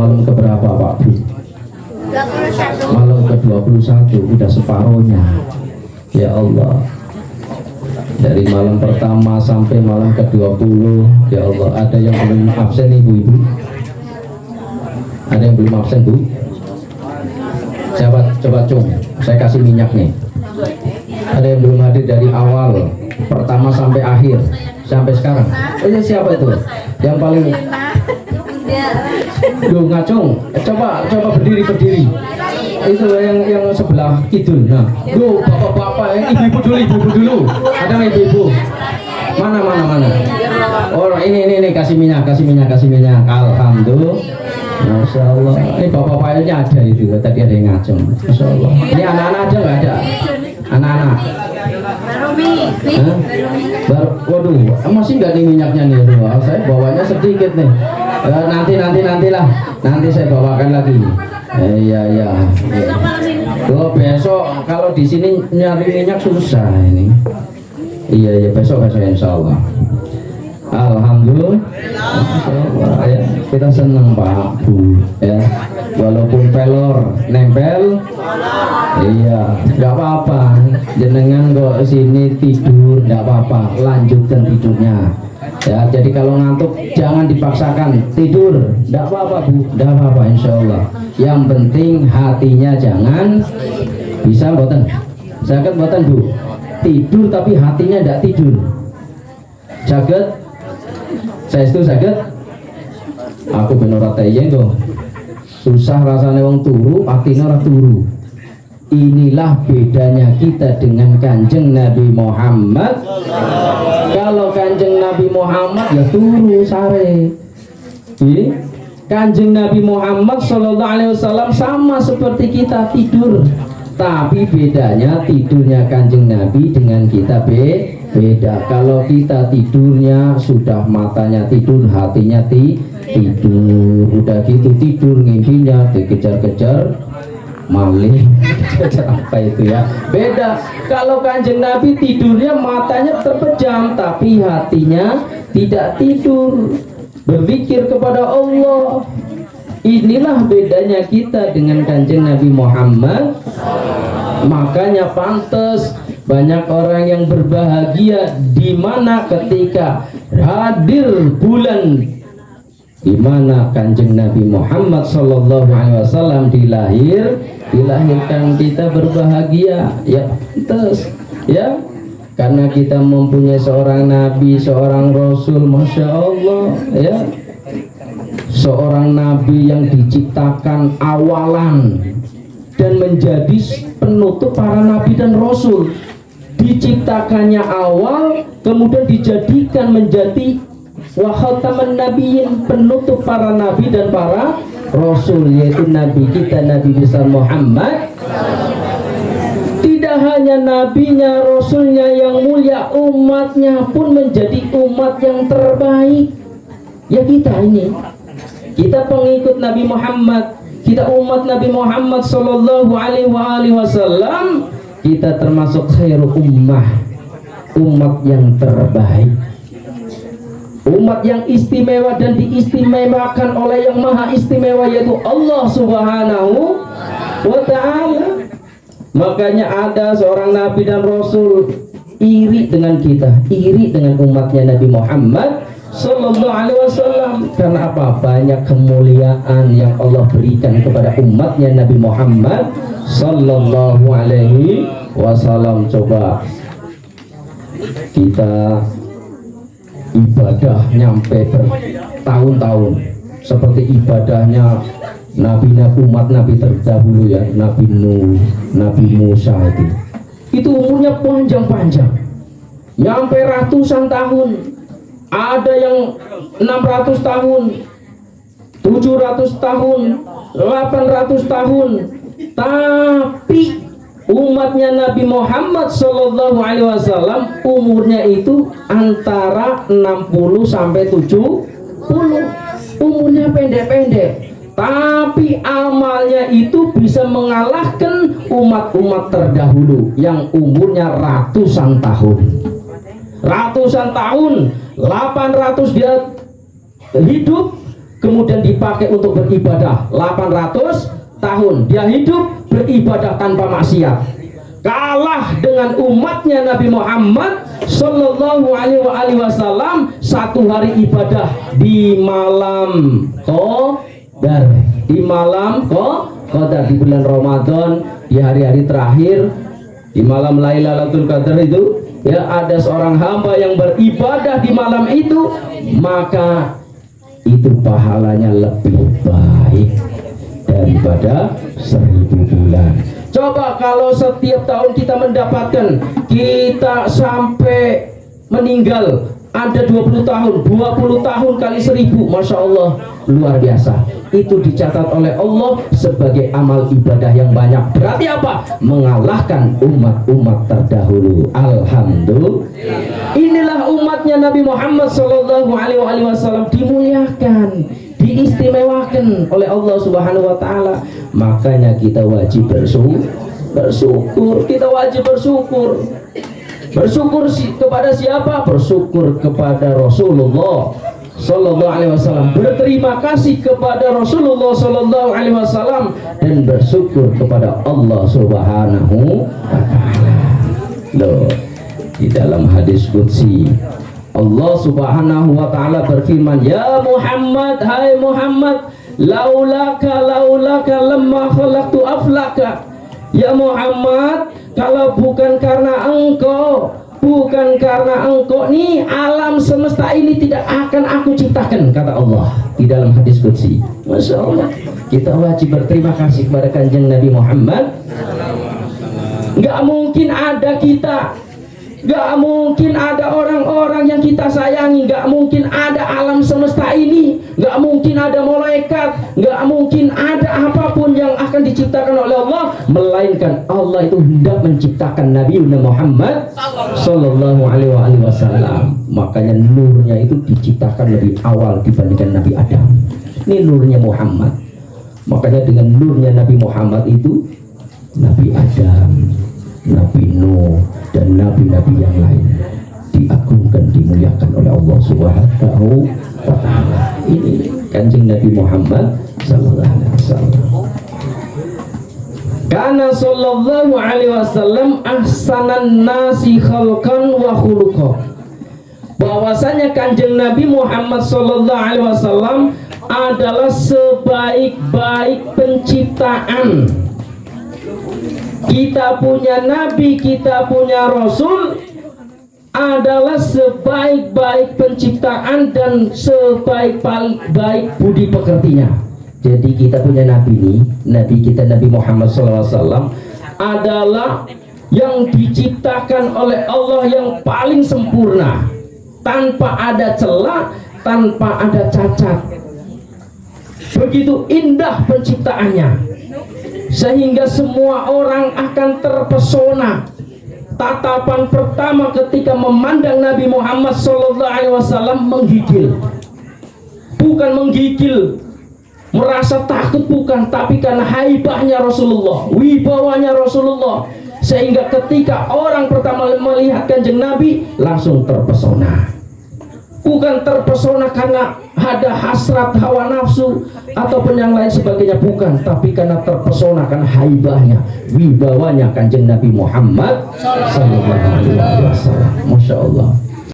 malam keberapa Pak Bu? 21. Malam ke-21, udah separuhnya. Ya Allah, dari malam pertama sampai malam ke-20. Ya Allah, ada yang belum absen ibu-ibu? Ada yang belum absen Bu? Coba cung, saya kasih minyak nih. Ada yang belum hadir dari awal pertama sampai akhir sampai sekarang? Ini siapa itu? Yang paling Duh ngacung, coba berdiri. Itu yang sebelah kidul. Nah, duh bapak-bapak, ibu dulu. Ada nggak ibu? Mana? Oh ini kasih minyak. Alhamdulillah. Masya Allah. Ini bapak-bapaknya ada itu. Tadi ada yang ngacung. Masya Allah. Ini anak-anak ada nggak ada? Anak-anak. Waduh, masih nggak nih minyaknya nih? Saya bawanya sedikit nih. Nantilah. Nanti saya bawakan lagi. Iya. Kalau besok kalau di sini nyari minyak susah ini. Iya besok insya Allah. Alhamdulillah. Ya, kita senang Pak Bu ya. Walaupun pelor nempel. Iya, nggak apa-apa. Jenengan kok sini tidur, nggak apa-apa. Lanjutkan tidurnya. Ya, jadi kalau ngantuk jangan dipaksakan tidur. Nggak apa-apa Bu, nggak apa-apa insya Allah. Yang penting hatinya jangan bisa boten. Saya kan boten Bu. Tidur tapi hatinya nggak tidur. Saged? Saya itu saged? Aku bener ora teyeng. Susah rasanya wong turu, hatinya ora turu. Inilah bedanya kita dengan Kanjeng Nabi Muhammad. Kalau Kanjeng Nabi Muhammad ya turu sare. Ini Kanjeng Nabi Muhammad Sallallahu Alaihi Wasallam sama seperti kita tidur. Tapi bedanya tidurnya Kanjeng Nabi dengan kita beda. Kalau kita tidurnya sudah matanya tidur, hatinya tidur. Udah gitu tidur ngimpinya dikejar-kejar maling. Apa itu ya? Beda. Kalau Kanjeng Nabi tidurnya matanya terpejam tapi hatinya tidak tidur, berpikir kepada Allah. Inilah bedanya kita dengan Kanjeng Nabi Muhammad. Makanya pantas banyak orang yang berbahagia di mana ketika hadir bulan di mana Kanjeng Nabi Muhammad Sallallahu Alaihi Wasallam dilahirkan, kita berbahagia ya pantas ya, karena kita mempunyai seorang Nabi, seorang Rasul, Masya Allah ya, seorang Nabi yang diciptakan awalan dan menjadi penutup para Nabi dan Rasul. Diciptakannya awal kemudian dijadikan menjadi wa khataman nabiyyin, penutup para nabi dan para rasul, yaitu nabi kita Nabi besar Muhammad. Tidak hanya nabinya, rasulnya yang mulia, umatnya pun menjadi umat yang terbaik. Ya kita ini, kita pengikut Nabi Muhammad, kita umat Nabi Muhammad Sallallahu Alaihi Wasallam, kita termasuk khairu ummah, umat yang terbaik, umat yang istimewa dan diistimewakan oleh yang maha istimewa, yaitu Allah Subhanahu wa Ta'ala. Makanya ada seorang nabi dan rasul iri dengan kita, iri dengan umatnya Nabi Muhammad Sallallahu Alaihi Wasallam. Karena apa? Banyak kemuliaan yang Allah berikan kepada umatnya Nabi Muhammad Sallallahu Alaihi Wasallam. Coba kita ibadah nyampe bertahun-tahun seperti ibadahnya umat Nabi terdahulu ya, Nabi Nuh, Nabi Musa itu umurnya panjang-panjang nyampe ratusan tahun. Ada yang 600 tahun, 700 tahun, 800 tahun. Tapi umatnya Nabi Muhammad Sallallahu Alaihi Wasallam umurnya itu antara 60 sampai 70. Umurnya pendek-pendek, tapi amalnya itu bisa mengalahkan umat-umat terdahulu yang umurnya ratusan tahun. 800 dia hidup, kemudian dipakai untuk beribadah 800 tahun. Dia hidup beribadah tanpa maksiat. Kalah dengan umatnya Nabi Muhammad Sallallahu Alaihi Wasallam, satu hari ibadah di malam Qadar, di malam Qadar, di bulan Ramadan, di hari-hari terakhir, di malam Lailatul Qadar itu, ya, ada seorang hamba yang beribadah di malam itu, maka itu pahalanya lebih baik daripada 1000 bulan. Coba kalau setiap tahun kita mendapatkan, kita sampai meninggal ada 20 tahun, 20 tahun kali 1000, Masya Allah, luar biasa. Itu dicatat oleh Allah sebagai amal ibadah yang banyak. Berarti apa? Mengalahkan umat-umat terdahulu. Alhamdulillah. Inilah umatnya Nabi Muhammad Sallallahu Alaihi Wasallam, dimuliakan, diistimewakan oleh Allah Subhanahu Wa Taala. Makanya kita wajib bersyukur. Kita wajib bersyukur. Bersyukur kepada siapa? Bersyukur kepada Rasulullah Sallallahu Alaihi Wasallam. Berterima kasih kepada Rasulullah Sallallahu Alaihi Wasallam dan bersyukur kepada Allah Subhanahu Wa Taala. Loh, di dalam hadis qudsi Allah Subhanahu Wa Taala berfirman, ya Muhammad, hai Muhammad, laulaka lamma khalaqtu aflaka. Ya Muhammad, kalau bukan karena engkau nih, alam semesta ini tidak akan aku ciptakan, kata Allah di dalam hadis qudsi. Masya Allah, kita wajib berterima kasih kepada kanjeng Nabi Muhammad. Nggak mungkin ada kita, nggak mungkin ada orang-orang yang kita sayangi, nggak mungkin ada alam semesta ini, nggak mungkin ada malaikat, nggak mungkin ada apapun yang akan diciptakan oleh Allah, melainkan Allah itu hendak menciptakan Nabi Muhammad Sallallahu Alaihi Wasallam. Makanya nurnya itu diciptakan lebih awal dibandingkan Nabi Adam. Ini nurnya Muhammad. Makanya dengan nurnya Nabi Muhammad itu Nabi Adam, Nabi Nuh, dan nabi-nabi yang lain diagungkan, dimuliakan oleh Allah Subhanahu wa Ta'ala. Ini kanjeng Nabi Muhammad Sallallahu Alaihi Wasallam. Karena Sallallahu Alaihi Wasallam ahsanan nasi khalqan wa khuluqa. Bahwasanya kanjeng Nabi Muhammad Sallallahu Alaihi Wasallam adalah sebaik-baik penciptaan. Kita punya Nabi, kita punya Rasul adalah sebaik-baik penciptaan dan sebaik-baik budi pekertinya. Jadi kita punya Nabi nih, Nabi kita Nabi Muhammad SAW adalah yang diciptakan oleh Allah yang paling sempurna, tanpa ada celah, tanpa ada cacat. Begitu indah penciptaannya, sehingga semua orang akan terpesona. Tatapan pertama ketika memandang Nabi Muhammad SAW menggigil. Bukan menggigil merasa takut, bukan, tapi karena haibahnya Rasulullah, wibawanya Rasulullah, sehingga ketika orang pertama melihat kanjeng Nabi langsung terpesona. Bukan terpesona karena ada hasrat hawa nafsu ataupun yang lain sebagainya, bukan, tapi karena terpesona karena haibahnya, wibawanya kanjeng Nabi Muhammad Sallallahu Alaihi Wasallam.